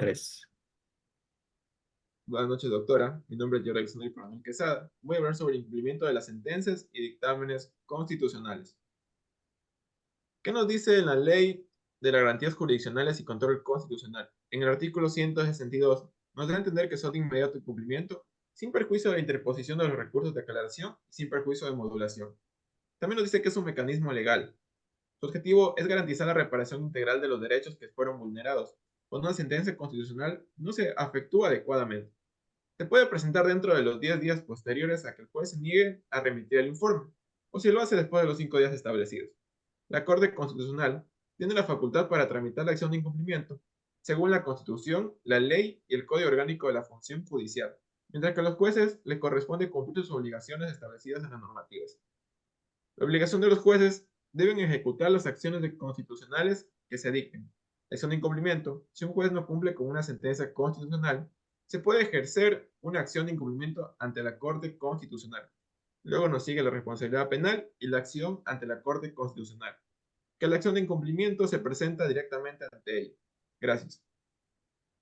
3. Buenas noches, doctora. Mi nombre es Jorge Alexander Coronel Quesada. Voy a hablar sobre el cumplimiento de las sentencias y dictámenes constitucionales. ¿Qué nos dice la Ley de las Garantías Jurisdiccionales y Control Constitucional? En el artículo 162 nos da a entender que son de inmediato cumplimiento, sin perjuicio de la interposición de los recursos de aclaración y sin perjuicio de modulación. También nos dice que es un mecanismo legal. Su objetivo es garantizar la reparación integral de los derechos que fueron vulnerados, cuando una sentencia constitucional no se efectúa adecuadamente. Se puede presentar dentro de los 10 días posteriores a que el juez se niegue a remitir el informe, o si lo hace después de los 5 días establecidos. La Corte Constitucional tiene la facultad para tramitar la acción de incumplimiento, según la Constitución, la ley y el Código Orgánico de la Función Judicial, mientras que a los jueces les corresponde cumplir sus obligaciones establecidas en las normativas. La obligación de los jueces deben ejecutar las acciones constitucionales que se dicten. La acción de incumplimiento, si un juez no cumple con una sentencia constitucional, se puede ejercer una acción de incumplimiento ante la Corte Constitucional. Luego nos sigue la responsabilidad penal y la acción ante la Corte Constitucional, que la acción de incumplimiento se presenta directamente ante ella. Gracias.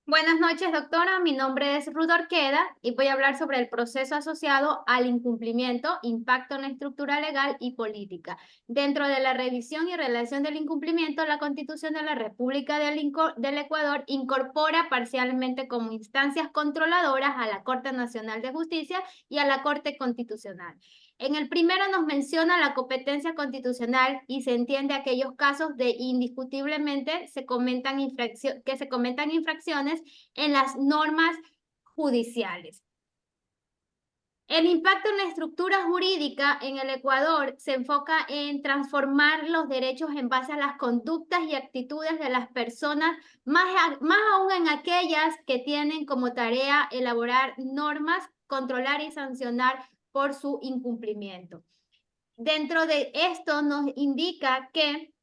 Buenas noches, doctora. Mi nombre es Ruth Orqueda y voy a hablar sobre el proceso asociado al incumplimiento, impacto en la estructura legal y política. Dentro de la revisión y relación del incumplimiento, la Constitución de la República del Ecuador incorpora parcialmente como instancias controladoras a la Corte Nacional de Justicia y a la Corte Constitucional. En el primero nos menciona la competencia constitucional y se entiende aquellos casos de indiscutiblemente que se comentan infracciones en las normas judiciales. El impacto en la estructura jurídica en el Ecuador se enfoca en transformar los derechos en base a las conductas y actitudes de las personas, más aún en aquellas que tienen como tarea elaborar normas, controlar y sancionar por su incumplimiento. Dentro de esto nos indica que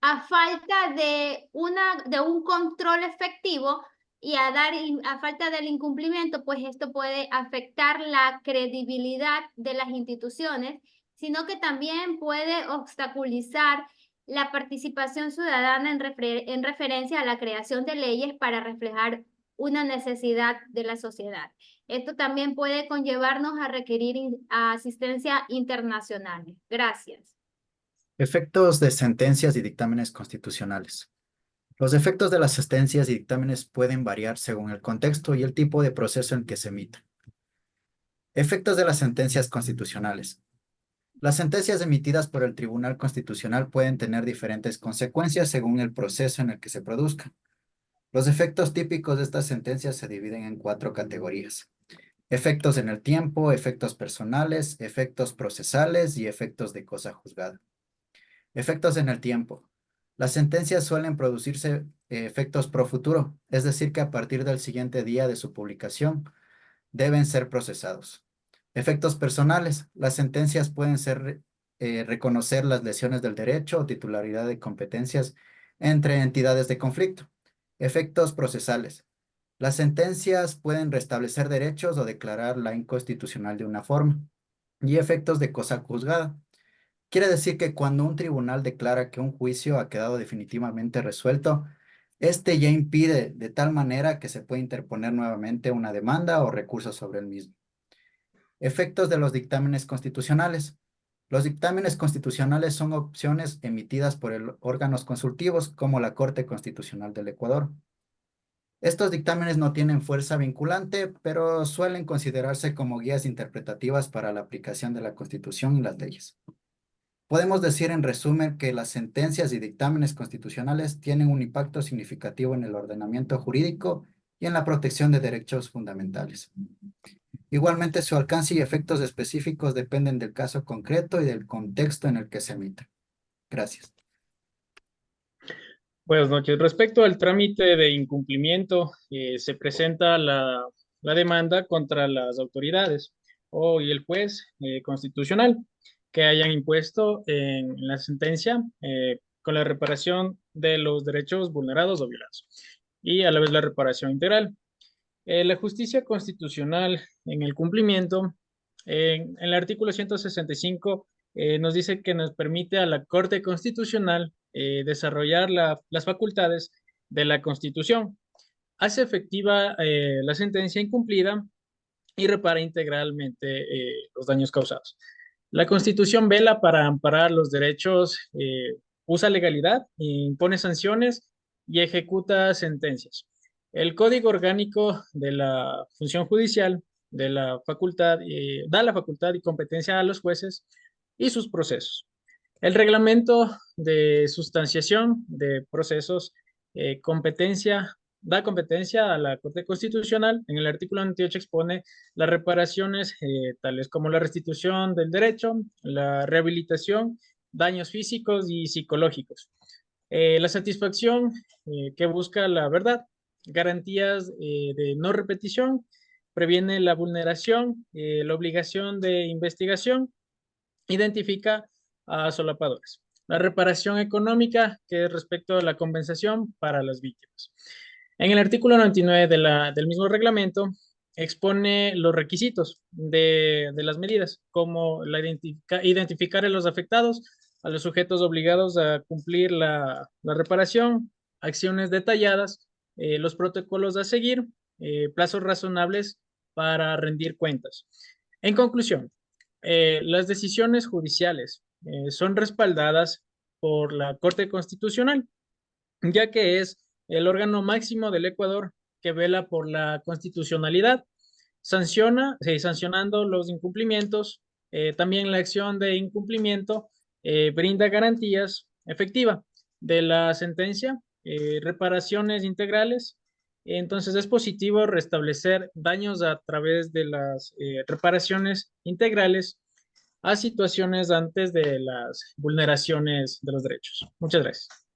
a falta de un control efectivo y a falta del incumplimiento, pues esto puede afectar la credibilidad de las instituciones, sino que también puede obstaculizar la participación ciudadana en referencia a la creación de leyes para reflejar una necesidad de la sociedad. Esto también puede conllevarnos a requerir asistencia internacional. Gracias. Efectos de sentencias y dictámenes constitucionales. Los efectos de las sentencias y dictámenes pueden variar según el contexto y el tipo de proceso en que se emiten. Efectos de las sentencias constitucionales. Las sentencias emitidas por el Tribunal Constitucional pueden tener diferentes consecuencias según el proceso en el que se produzcan. Los efectos típicos de estas sentencias se dividen en 4 categorías. Efectos en el tiempo, efectos personales, efectos procesales y efectos de cosa juzgada. Efectos en el tiempo. Las sentencias suelen producirse efectos pro futuro, es decir, que a partir del siguiente día de su publicación deben ser procesados. Efectos personales. Las sentencias pueden ser reconocer las lesiones del derecho o titularidad de competencias entre entidades de conflicto. Efectos procesales. Las sentencias pueden restablecer derechos o declarar la inconstitucional de una forma. Y efectos de cosa juzgada. Quiere decir que cuando un tribunal declara que un juicio ha quedado definitivamente resuelto, este ya impide de tal manera que se puede interponer nuevamente una demanda o recurso sobre el mismo. Efectos de los dictámenes constitucionales. Los dictámenes constitucionales son opciones emitidas por órganos consultivos como la Corte Constitucional del Ecuador. Estos dictámenes no tienen fuerza vinculante, pero suelen considerarse como guías interpretativas para la aplicación de la Constitución y las leyes. Podemos decir en resumen que las sentencias y dictámenes constitucionales tienen un impacto significativo en el ordenamiento jurídico y en la protección de derechos fundamentales. Igualmente, su alcance y efectos específicos dependen del caso concreto y del contexto en el que se emite. Gracias. Buenas noches. Respecto al trámite de incumplimiento, se presenta la demanda contra las autoridades y el juez constitucional que hayan impuesto en la sentencia con la reparación de los derechos vulnerados o violados y a la vez la reparación integral. La justicia constitucional en el cumplimiento, en el artículo 165, nos dice que nos permite a la Corte Constitucional desarrollar las facultades de la Constitución. hace efectiva la sentencia incumplida y repara integralmente los daños causados. La Constitución vela para amparar los derechos, usa legalidad, impone sanciones y ejecuta sentencias. El Código Orgánico de la Función Judicial da la facultad y competencia a los jueces y sus procesos. El reglamento de sustanciación de procesos da competencia a la Corte Constitucional. En el artículo 28 expone las reparaciones tales como la restitución del derecho, la rehabilitación, daños físicos y psicológicos. La satisfacción que busca la verdad, garantías de no repetición, previene la vulneración, la obligación de investigación, identifica a solapadores. La reparación económica, que es respecto a la compensación para las víctimas. En el artículo 99 del mismo reglamento, expone los requisitos de las medidas, como identificar a los afectados, a los sujetos obligados a cumplir la reparación, acciones detalladas, los protocolos a seguir, plazos razonables para rendir cuentas. En conclusión, las decisiones judiciales son respaldadas por la Corte Constitucional, ya que es el órgano máximo del Ecuador que vela por la constitucionalidad, sancionando los incumplimientos. También la acción de incumplimiento brinda garantías efectivas de la sentencia, reparaciones integrales. Entonces es positivo restablecer daños a través de las reparaciones integrales a situaciones antes de las vulneraciones de los derechos. Muchas gracias.